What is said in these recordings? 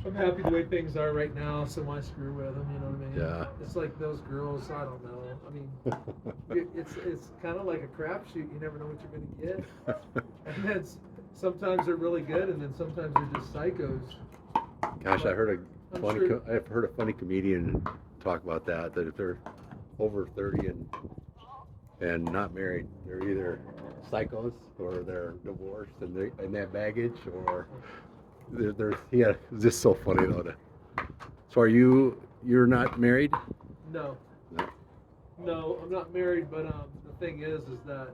I'm happy the way things are right now, so why screw with them? You know what I mean? Yeah. It's like those girls. I don't know. I mean, it's kind of like a crapshoot. You never know what you're going to get. And then sometimes they're really good, and then sometimes they're just psychos. Gosh, But I'm sure. I've heard a funny comedian talk about that if they're over 30 and not married, they're either psychos or they're divorced and they have baggage or they're yeah, it's just so funny though. So you're not married? No, No. no, I'm not married. But the thing is that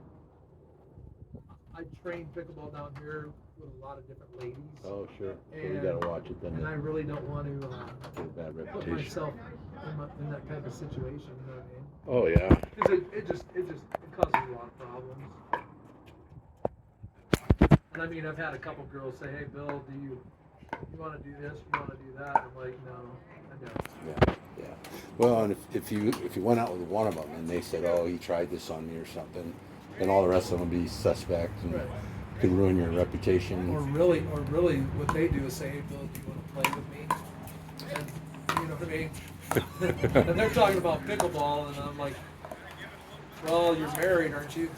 I train pickleball down here with a lot of different ladies. Oh, sure. So you And, gotta watch it then. and I really don't want to Get a bad put reputation. myself in that type of situation. You know what I mean? Oh yeah. Because it causes a lot of problems. And I mean, I've had a couple girls say, "Hey, Bill, do you want to do this? You want to do that?" I'm like, "No, I don't." Yeah, yeah. Well, and if you went out with one of them and they said, "Oh, he tried this on me" or something, then all the rest of them would be suspect and Right. could ruin your reputation. Or really, what they do is say, "Hey, Bill, do you want to play with me?" And you know what I mean? And they're talking about pickleball, and I'm like, "Well, you're married, aren't you?"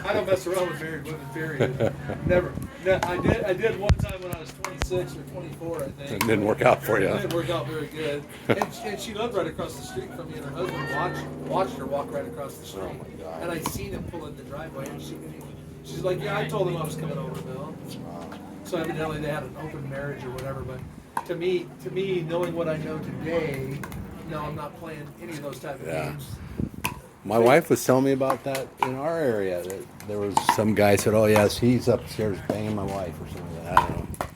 I don't mess around with married women. Period. Never. No, I did one time when I was 26 or 24, I think. It didn't work out for you. It didn't work out very good. And she lived right across the street from me, and her husband watched her walk right across the street. Oh my God. And I'd seen him pull in the driveway, and she's like, "Yeah, I told him I was coming over, Bill." So evidently they had an open marriage or whatever. But to me, knowing what I know today, no, I'm not playing any of those type of Yeah. games. My wife was telling me about that in our area. That there was some guy said, "Oh yes, he's upstairs banging my wife" or something like that. I don't know.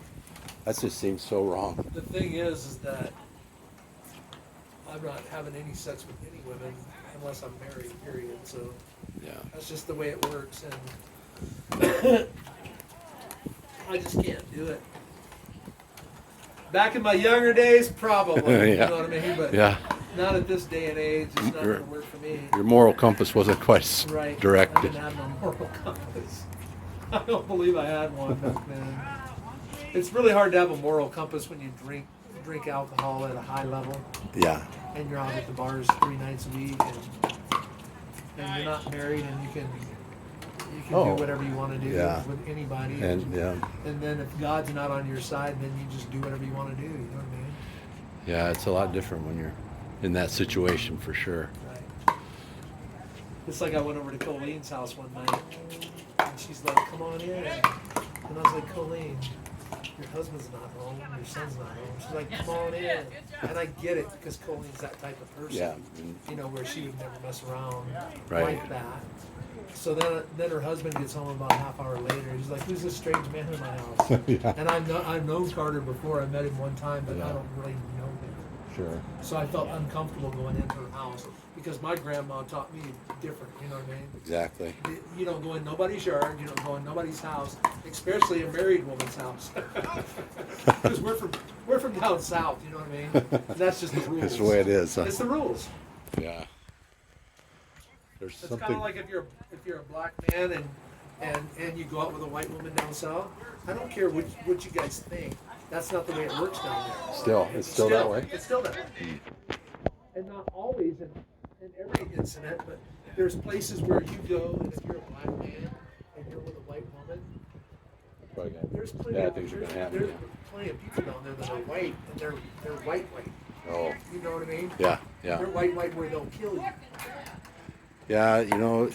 That just seems so wrong. The thing is that I'm not having any sex with any women unless I'm married, period. So Yeah. that's just the way it works, and I just can't do it. Back in my younger days, probably. Yeah. You know what I mean? But Yeah. not at this day and age. It's not You're- going to work for me. Your moral compass wasn't quite Right. I directed. didn't have no moral compass. I don't believe I had one back then. It's really hard to have a moral compass when you drink alcohol at a high level, Yeah. and you're out at the bars 3 nights a week, and you're not married, and you can Oh, do whatever you want to do yeah. with anybody. And yeah. And then if God's not on your side, then you just do whatever you want to do. You know what I mean? Yeah, it's a lot different when you're in that situation for sure. Right. It's like I went over to Colene's house one night, and she's like, "Come on in." And I was like, "Colleen, your husband's not home, your son's not home." She's like, "Come on in." And I get it because Colene's that type of person. Yeah. You know, where she would never mess around Right. like that. So then her husband gets home about a half hour later. He's like, "Who's this strange man in my house?" Yeah. And I've known Carter before. I met him one time, but I Yeah. don't really know him. Sure. So I felt uncomfortable going into her house because my grandma taught me different. You know what I mean? Exactly. You don't go in nobody's yard. You don't go in nobody's house, especially a married woman's house. Because we're from down south. You know what I mean? And that's just the rules. That's the way it is. Huh? It's the rules. Yeah. There's It's something. kind of like if you're a black man and you go out with a white woman down south. I don't care what you guys think. That's not the way it works down there. It's still that way. It's still that way. And not always in every incident, but there's places where you go, and if you're a black man and you're with a white woman, Probably got there's plenty bad of things are there's, gonna happen. there's plenty of people down there that are white, and they're white. Oh. You know what I mean? Yeah. Yeah. They're white where they'll kill you. Yeah. You know.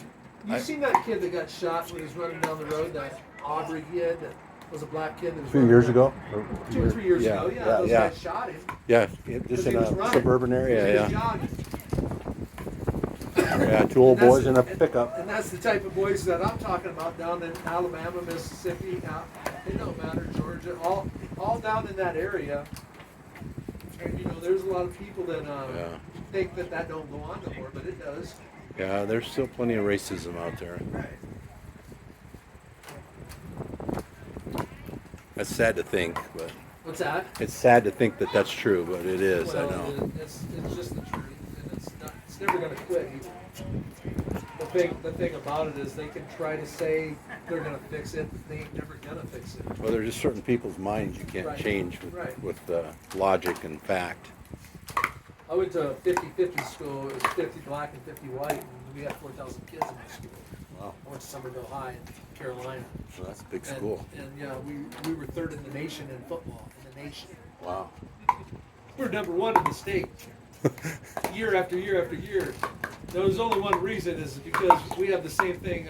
You seen that kid that got shot when he was running down the road? That Aubrey kid that was a black kid that was 2 running years down- ago. 2 or 3 years Yeah, ago. Yeah, yeah, those yeah. guys shot him. Yeah. because Just he in was a running. suburban He area. was Yeah. jogging. Yeah. 2 old And boys in a that's- pickup. And that's the type of boys that I'm talking about down in Alabama, Mississippi. It don't matter, Georgia, all down in that area. And you know, there's a lot of people that Yeah. think that don't go on no more, but it does. Yeah. There's still plenty of racism out there. Right. That's sad to think, but What's that? it's sad to think that that's true, but it is. Well, I know. It's just the truth, and it's never going to quit either. The thing about it is they can try to say they're gonna fix it, they ain't never gonna fix it. Well, there's just certain people's minds you can't Right. change with logic and fact. I went to a 50-50 school. It was 50 black and 50 white, and we had 4,000 kids in my school. Wow. I went to Somerville High in Carolina. So that's a big school. And yeah, we were third in the nation in football, in the nation. Wow. We're number one in the state, year after year after year. There was only one reason, is because we have the same thing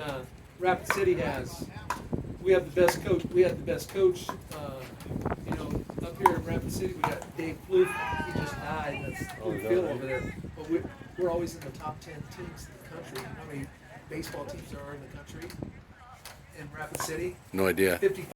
Rapid City has. We have the best coach. We had the best coach. Up here in Rapid City, we got Dave Floof. He just died. That's Blue Field over there. But we're always in the top 10 teams in the country. You know how many baseball teams there are in the country? In Rapid City? No idea. 50.